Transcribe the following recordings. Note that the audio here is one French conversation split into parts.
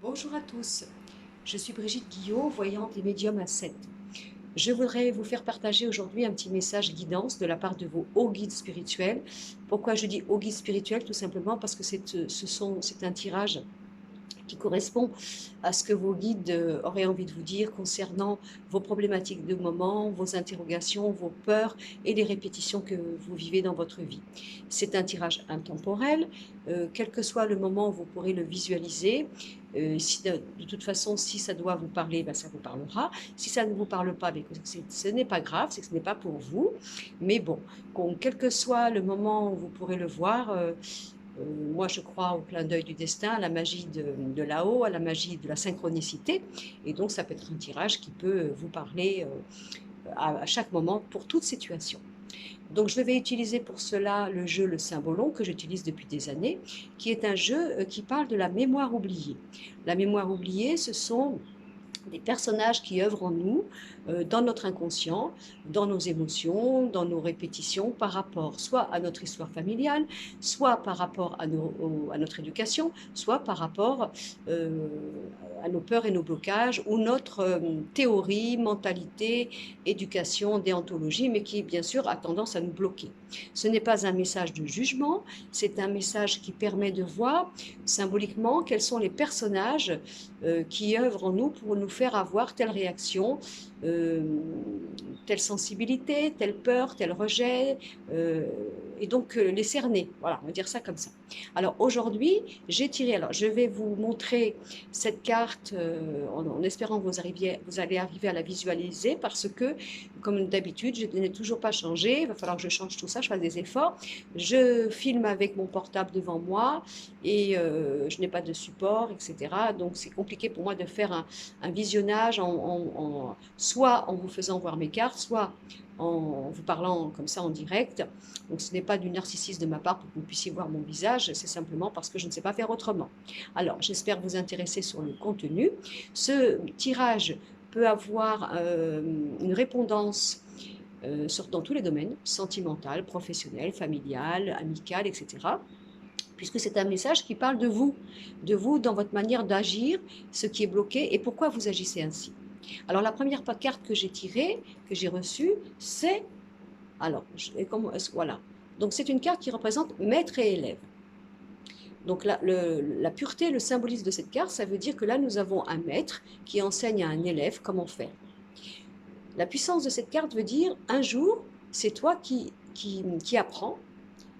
Bonjour à tous, je suis Brigitte Guillot, voyante et médium à 7. Je voudrais vous faire partager aujourd'hui un petit message guidance de la part de vos hauts guides spirituels. Pourquoi je dis hauts guides spirituels? Tout simplement parce que c'est un tirage qui correspond à ce que vos guides auraient envie de vous dire concernant vos problématiques de moment, vos interrogations, vos peurs et les répétitions que vous vivez dans votre vie. C'est un tirage intemporel, quel que soit le moment où vous pourrez le visualiser. Si de toute façon, si ça doit vous parler, ben ça vous parlera. Si ça ne vous parle pas, ben ce n'est pas grave, c'est que ce n'est pas pour vous. Mais bon, quel que soit le moment où vous pourrez le voir, moi, je crois au clin d'œil du destin, à la magie de là-haut, à la magie de la synchronicité. Et donc, ça peut être un tirage qui peut vous parler à chaque moment pour toute situation. Donc, je vais utiliser pour cela le jeu Le Symbolon, que j'utilise depuis des années, qui est un jeu qui parle de la mémoire oubliée. La mémoire oubliée, ce sont des personnages qui œuvrent en nous, dans notre inconscient, dans nos émotions, dans nos répétitions, par rapport soit à notre histoire familiale, soit par rapport à notre éducation, soit par rapport euh, à nos peurs et nos blocages, ou notre théorie, mentalité, éducation, déontologie, mais qui, bien sûr, a tendance à nous bloquer. Ce n'est pas un message de jugement, c'est un message qui permet de voir symboliquement quels sont les personnages qui œuvrent en nous pour nous faire avoir telle réaction, euh, telle sensibilité, telle peur, tel rejet, et donc les cerner. Voilà, on va dire ça comme ça. Alors aujourd'hui, j'ai tiré, alors je vais vous montrer cette carte en espérant que vous allez arriver à la visualiser parce que, comme d'habitude, je n'ai toujours pas changé, il va falloir que je change tout ça, je fasse des efforts. Je filme avec mon portable devant moi et je n'ai pas de support, etc. Donc c'est compliqué pour moi de faire un visionnage soit en vous faisant voir mes cartes, soit en vous parlant comme ça en direct. Donc ce n'est pas du narcissisme de ma part pour que vous puissiez voir mon visage, c'est simplement parce que je ne sais pas faire autrement. Alors j'espère vous intéresser sur le contenu. Ce tirage peut avoir une répondance dans tous les domaines, sentimental, professionnel, familial, amical, etc. Puisque c'est un message qui parle de vous dans votre manière d'agir, ce qui est bloqué et pourquoi vous agissez ainsi. Alors la première carte que j'ai tirée, que j'ai reçue, c'est, voilà. Donc c'est une carte qui représente maître et élève. Donc la pureté, le symbolisme de cette carte, ça veut dire que là nous avons un maître qui enseigne à un élève comment faire. La puissance de cette carte veut dire un jour, c'est toi qui apprends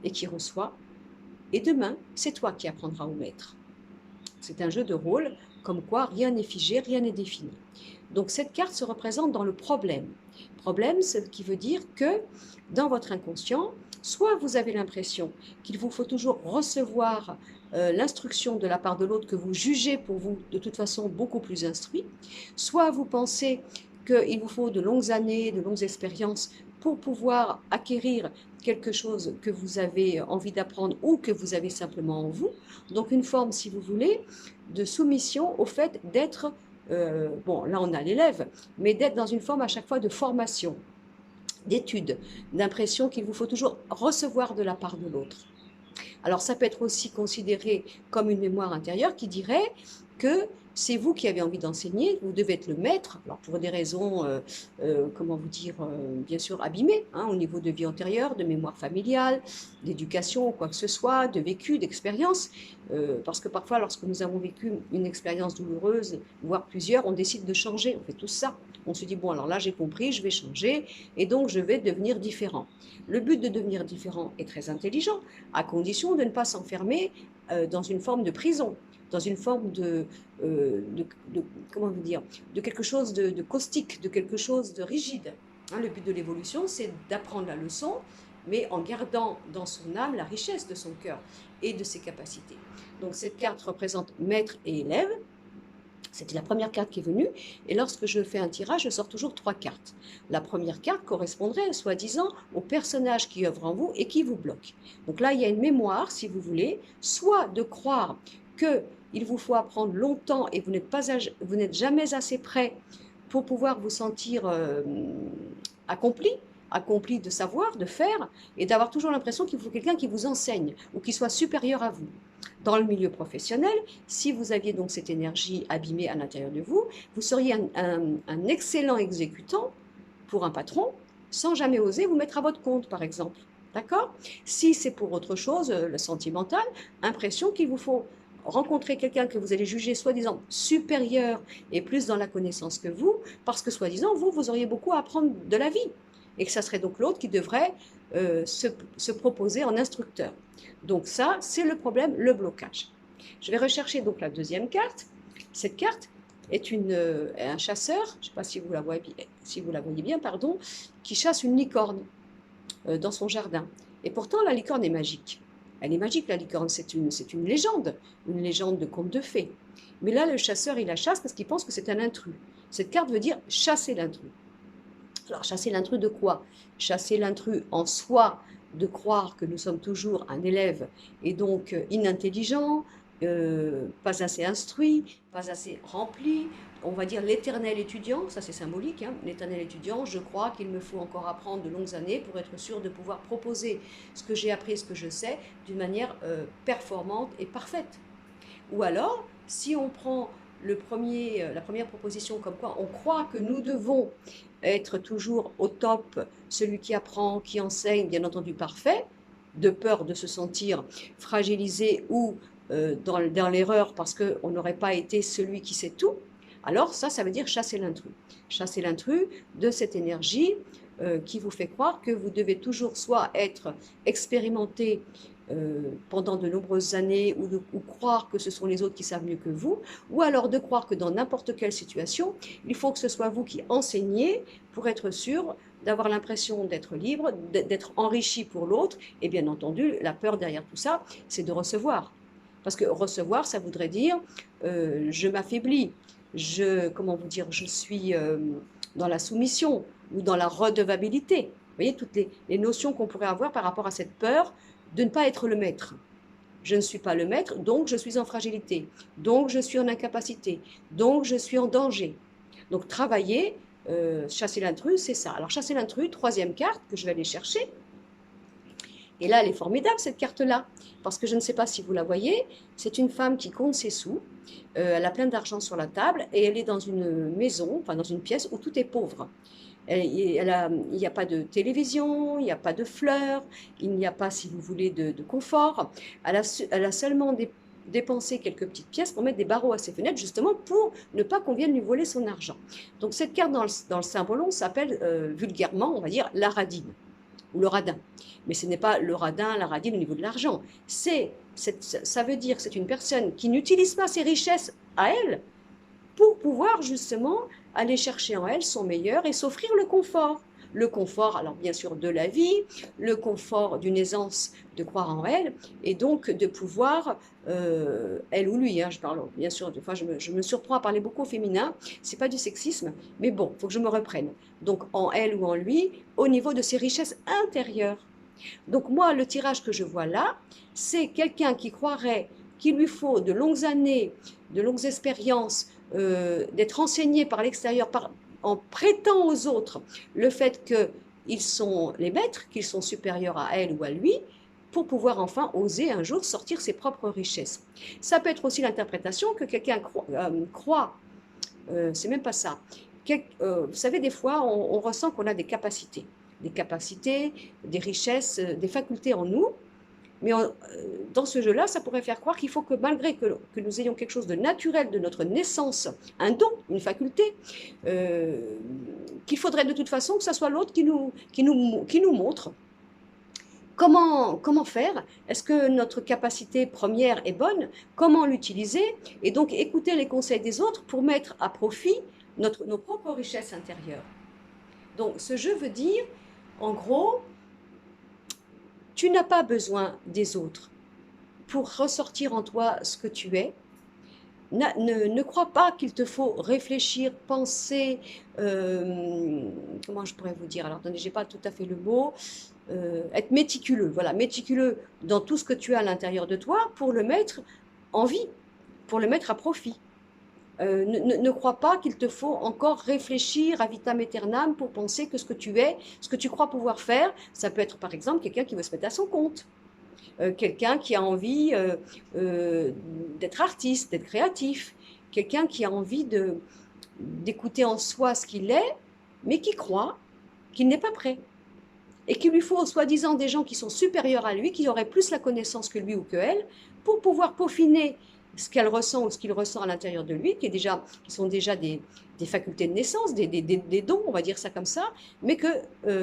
et qui reçois, et demain, c'est toi qui apprendras au maître. C'est un jeu de rôle, comme quoi rien n'est figé, rien n'est défini. Donc cette carte se représente dans le problème. Problème, ce qui veut dire que dans votre inconscient, soit vous avez l'impression qu'il vous faut toujours recevoir l'instruction de la part de l'autre que vous jugez pour vous de toute façon beaucoup plus instruit, soit vous pensez qu'il vous faut de longues années, de longues expériences pour pouvoir acquérir quelque chose que vous avez envie d'apprendre ou que vous avez simplement en vous. Donc une forme, si vous voulez, de soumission au fait d'être, bon là on a l'élève, mais d'être dans une forme à chaque fois de formation, d'étude, d'impression qu'il vous faut toujours recevoir de la part de l'autre. Alors ça peut être aussi considéré comme une mémoire intérieure qui dirait que c'est vous qui avez envie d'enseigner, vous devez être le maître, alors pour des raisons, comment vous dire, bien sûr abîmées, hein, au niveau de vie antérieure, de mémoire familiale, d'éducation, quoi que ce soit, de vécu, d'expérience, parce que parfois lorsque nous avons vécu une expérience douloureuse, voire plusieurs, on décide de changer, on fait tout ça. On se dit, bon alors là j'ai compris, je vais changer, et donc je vais devenir différent. Le but de devenir différent est très intelligent, à condition de ne pas s'enfermer dans une forme de prison, dans une forme comment vous dire, de quelque chose de caustique, de quelque chose de rigide. Hein, le but de l'évolution, c'est d'apprendre la leçon, mais en gardant dans son âme la richesse de son cœur et de ses capacités. Donc cette carte représente maître et élève. C'était la première carte qui est venue. Et lorsque je fais un tirage, je sors toujours 3 cartes. La première carte correspondrait, soi-disant, au personnage qui œuvre en vous et qui vous bloque. Donc là, il y a une mémoire, si vous voulez, soit de croire qu'il vous faut apprendre longtemps et vous n'êtes jamais assez prêt pour pouvoir vous sentir accompli de savoir, de faire, et d'avoir toujours l'impression qu'il faut quelqu'un qui vous enseigne ou qui soit supérieur à vous. Dans le milieu professionnel, si vous aviez donc cette énergie abîmée à l'intérieur de vous, vous seriez un excellent exécutant pour un patron, sans jamais oser vous mettre à votre compte, par exemple. D'accord? Si c'est pour autre chose, le sentimental, impression qu'il vous faut rencontrer quelqu'un que vous allez juger soi-disant supérieur et plus dans la connaissance que vous, parce que soi-disant, vous auriez beaucoup à apprendre de la vie. Et que ça serait donc l'autre qui devrait se proposer en instructeur. Donc ça, c'est le problème, le blocage. Je vais rechercher donc la deuxième carte. Cette carte est un chasseur, je ne sais pas si vous la voyez bien, pardon, qui chasse une licorne dans son jardin. Et pourtant, la licorne est magique. Elle est magique, la licorne, c'est une légende de conte de fées. Mais là, le chasseur, il la chasse parce qu'il pense que c'est un intrus. Cette carte veut dire chasser l'intrus. Alors, chasser l'intrus de quoi? Chasser l'intrus en soi, de croire que nous sommes toujours un élève et donc inintelligent, pas assez instruit, pas assez rempli, on va dire l'éternel étudiant, ça c'est symbolique, hein, l'éternel étudiant, je crois qu'il me faut encore apprendre de longues années pour être sûr de pouvoir proposer ce que j'ai appris, ce que je sais, d'une manière performante et parfaite. Ou alors, si on prend la première proposition comme quoi on croit que nous devons être toujours au top, celui qui apprend, qui enseigne, bien entendu parfait, de peur de se sentir fragilisé ou dans l'erreur parce qu'on n'aurait pas été celui qui sait tout, alors ça veut dire chasser l'intrus. Chasser l'intrus de cette énergie qui vous fait croire que vous devez toujours soit être expérimenté pendant de nombreuses années ou croire que ce sont les autres qui savent mieux que vous, ou alors de croire que dans n'importe quelle situation, il faut que ce soit vous qui enseignez pour être sûr d'avoir l'impression d'être libre, d'être enrichi pour l'autre, et bien entendu, la peur derrière tout ça, c'est de recevoir. Parce que recevoir, ça voudrait dire je m'affaiblis, comment vous dire, je suis dans la soumission ou dans la redevabilité. Vous voyez toutes les notions qu'on pourrait avoir par rapport à cette peur de ne pas être le maître. Je ne suis pas le maître, donc je suis en fragilité, donc je suis en incapacité, donc je suis en danger. Donc travailler, chasser l'intrus, c'est ça. Alors chasser l'intrus, troisième carte que je vais aller chercher. Et là, elle est formidable, cette carte-là, parce que je ne sais pas si vous la voyez, c'est une femme qui compte ses sous, elle a plein d'argent sur la table, et elle est dans une maison, enfin dans une pièce où tout est pauvre. Il n'y a pas de télévision, il n'y a pas de fleurs, il n'y a pas, si vous voulez, de confort. Elle a seulement dépensé quelques petites pièces pour mettre des barreaux à ses fenêtres, justement pour ne pas qu'on vienne lui voler son argent. Donc cette carte dans le symbolon s'appelle vulgairement, on va dire, la radine ou le radin. Mais ce n'est pas le radin, la radine au niveau de l'argent. Ça veut dire que c'est une personne qui n'utilise pas ses richesses à elle pour pouvoir justement aller chercher en elle son meilleur et s'offrir le confort. Le confort, alors bien sûr, de la vie, le confort d'une aisance de croire en elle, et donc de pouvoir, elle ou lui, hein, je parle bien sûr, des fois je me surprends à parler beaucoup au féminin, c'est pas du sexisme, mais bon, il faut que je me reprenne. Donc en elle ou en lui, au niveau de ses richesses intérieures. Donc moi, le tirage que je vois là, c'est quelqu'un qui croirait qu'il lui faut de longues années, de longues expériences, d'être enseigné par l'extérieur en prêtant aux autres le fait qu'ils sont les maîtres, qu'ils sont supérieurs à elle ou à lui, pour pouvoir enfin oser un jour sortir ses propres richesses. Ça peut être aussi l'interprétation que quelqu'un croit, c'est même pas ça. Vous savez, des fois, on ressent qu'on a des capacités, des richesses, des facultés en nous, mais dans ce jeu-là, ça pourrait faire croire qu'il faut que malgré que nous ayons quelque chose de naturel de notre naissance, un don, une faculté, qu'il faudrait de toute façon que ce soit l'autre qui nous montre comment faire. Est-ce que notre capacité première est bonne? Comment l'utiliser? Et donc écouter les conseils des autres pour mettre à profit nos propres richesses intérieures. Donc ce jeu veut dire, en gros, tu n'as pas besoin des autres pour ressortir en toi ce que tu es. Ne crois pas qu'il te faut réfléchir, penser, comment je pourrais vous dire, alors attendez, j'ai pas tout à fait le mot, être méticuleux, voilà, méticuleux dans tout ce que tu as à l'intérieur de toi pour le mettre en vie, pour le mettre à profit. Ne crois pas qu'il te faut encore réfléchir à vitam aeternam pour penser que ce que tu es, ce que tu crois pouvoir faire, ça peut être par exemple quelqu'un qui veut se mettre à son compte. quelqu'un qui a envie d'être artiste, d'être créatif, quelqu'un qui a envie d'écouter en soi ce qu'il est, mais qui croit qu'il n'est pas prêt. Et qu'il lui faut soi-disant des gens qui sont supérieurs à lui, qui auraient plus la connaissance que lui ou que elle, pour pouvoir peaufiner ce qu'elle ressent ou ce qu'il ressent à l'intérieur de lui, qui sont déjà des facultés de naissance, des dons, on va dire ça comme ça, mais que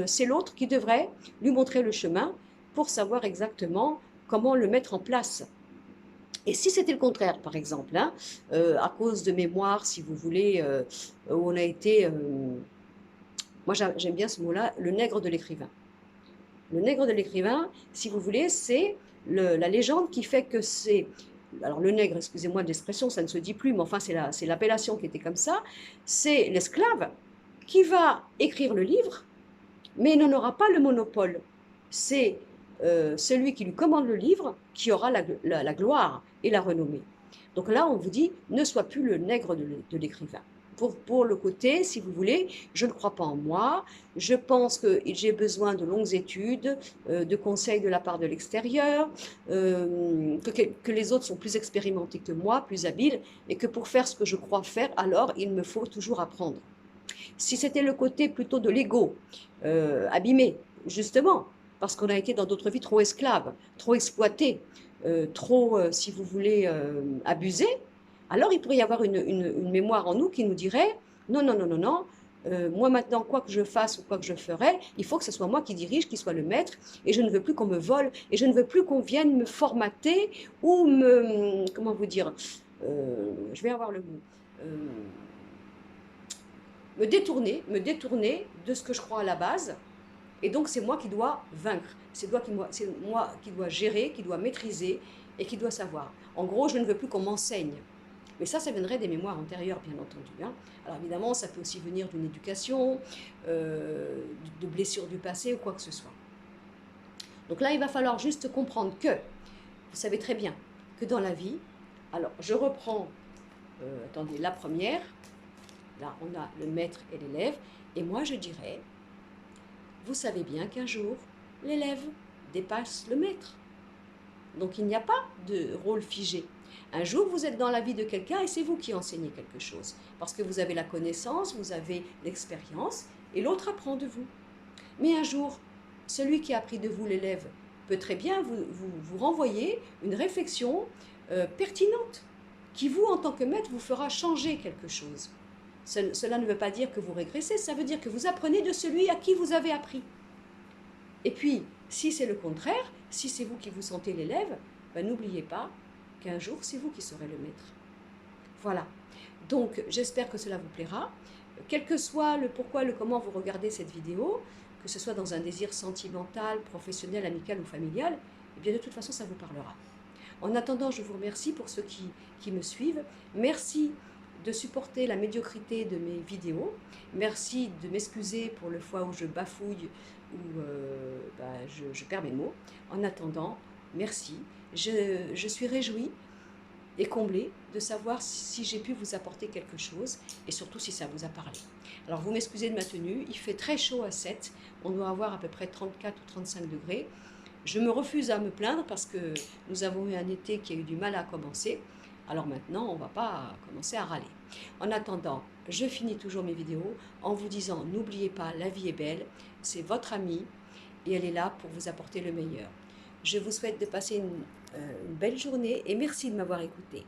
c'est l'autre qui devrait lui montrer le chemin pour savoir exactement comment le mettre en place. Et si c'était le contraire, par exemple, hein, à cause de mémoire, si vous voulez, où on a été, moi j'aime bien ce mot-là, le nègre de l'écrivain. Le nègre de l'écrivain, si vous voulez, c'est la légende qui fait que c'est... Alors le nègre, excusez-moi de l'expression, ça ne se dit plus, mais enfin c'est l'appellation qui était comme ça. C'est l'esclave qui va écrire le livre, mais il n'en aura pas le monopole. C'est celui qui lui commande le livre qui aura la gloire et la renommée. Donc là, on vous dit, ne sois plus le nègre de l'écrivain. Pour le côté, si vous voulez, je ne crois pas en moi, je pense que j'ai besoin de longues études, de conseils de la part de l'extérieur, que les autres sont plus expérimentés que moi, plus habiles, et que pour faire ce que je crois faire, alors il me faut toujours apprendre. Si c'était le côté plutôt de l'ego, abîmé, justement, parce qu'on a été dans d'autres vies trop esclaves, trop exploités, trop, si vous voulez, abusés, alors il pourrait y avoir une mémoire en nous qui nous dirait non, non, non, non, non, moi maintenant, quoi que je fasse ou quoi que je ferai, il faut que ce soit moi qui dirige, qui soit le maître, et je ne veux plus qu'on me vole, et je ne veux plus qu'on vienne me formater ou comment vous dire, je vais avoir le mot, me détourner de ce que je crois à la base, et donc c'est moi qui dois vaincre, c'est moi qui dois gérer, qui dois maîtriser et qui doit savoir. En gros, je ne veux plus qu'on m'enseigne. Mais ça viendrait des mémoires antérieures, bien entendu. Hein. Alors évidemment, ça peut aussi venir d'une éducation, de blessures du passé ou quoi que ce soit. Donc là, il va falloir juste comprendre que, vous savez très bien, que dans la vie, alors je reprends, attendez, la première, là on a le maître et l'élève, et moi je dirais, vous savez bien qu'un jour, l'élève dépasse le maître. Donc il n'y a pas de rôle figé. Un jour, vous êtes dans la vie de quelqu'un et c'est vous qui enseignez quelque chose. Parce que vous avez la connaissance, vous avez l'expérience et l'autre apprend de vous. Mais un jour, celui qui a appris de vous, l'élève, peut très bien vous renvoyer une réflexion pertinente qui, vous, en tant que maître, vous fera changer quelque chose. Cela ne veut pas dire que vous régressez, ça veut dire que vous apprenez de celui à qui vous avez appris. Et puis, si c'est le contraire, si c'est vous qui vous sentez l'élève, ben, n'oubliez pas qu'un jour, c'est vous qui serez le maître. Voilà. Donc, j'espère que cela vous plaira. Quel que soit le pourquoi, le comment vous regardez cette vidéo, que ce soit dans un désir sentimental, professionnel, amical ou familial, eh bien, de toute façon, ça vous parlera. En attendant, je vous remercie pour ceux qui me suivent. Merci de supporter la médiocrité de mes vidéos. Merci de m'excuser pour le fois où je bafouille ou je perds mes mots. En attendant, merci. Je suis réjouie et comblée de savoir si j'ai pu vous apporter quelque chose et surtout si ça vous a parlé. Alors vous m'excusez de ma tenue, il fait très chaud à 7, on doit avoir à peu près 34 ou 35 degrés. Je me refuse à me plaindre parce que nous avons eu un été qui a eu du mal à commencer. Alors maintenant, on ne va pas commencer à râler. En attendant, je finis toujours mes vidéos en vous disant, n'oubliez pas, la vie est belle, c'est votre amie et elle est là pour vous apporter le meilleur. Je vous souhaite de passer une belle journée et merci de m'avoir écouté.